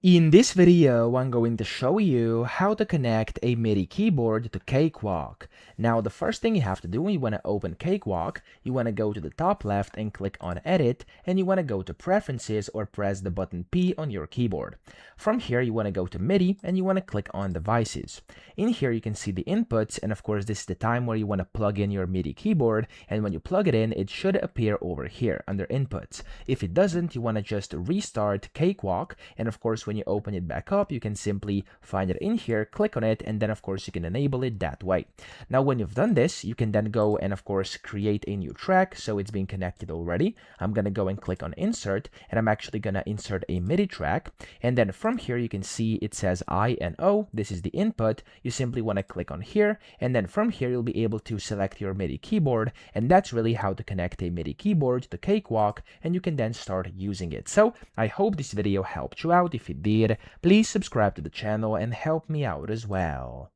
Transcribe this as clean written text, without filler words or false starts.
In this video, I'm going to show you how to connect a MIDI keyboard to Cakewalk. Now, the first thing you have to do when you want to open Cakewalk, you want to go to the top left and click on Edit, and you want to go to Preferences or press the button P on your keyboard. From here, you want to go to MIDI and you want to click on Devices. In here, you can see the inputs, and of course, this is the time where you want to plug in your MIDI keyboard, and when you plug it in, it should appear over here under Inputs. If it doesn't, you want to just restart Cakewalk, and of course, when you open it back up, you can simply find it in here, click on it, and then of course you can enable it that way. Now when you've done this, you can then go and of course create a new track. So it's been connected already. I'm gonna go and click on insert, and I'm actually gonna insert a MIDI track, and then from here you can see it says I and O. This is the input. You simply want to click on here, and then from here you'll be able to select your MIDI keyboard, and that's really how to connect a MIDI keyboard to Cakewalk, and you can then start using it. So I hope this video helped you out. If it did, please subscribe to the channel and help me out as well.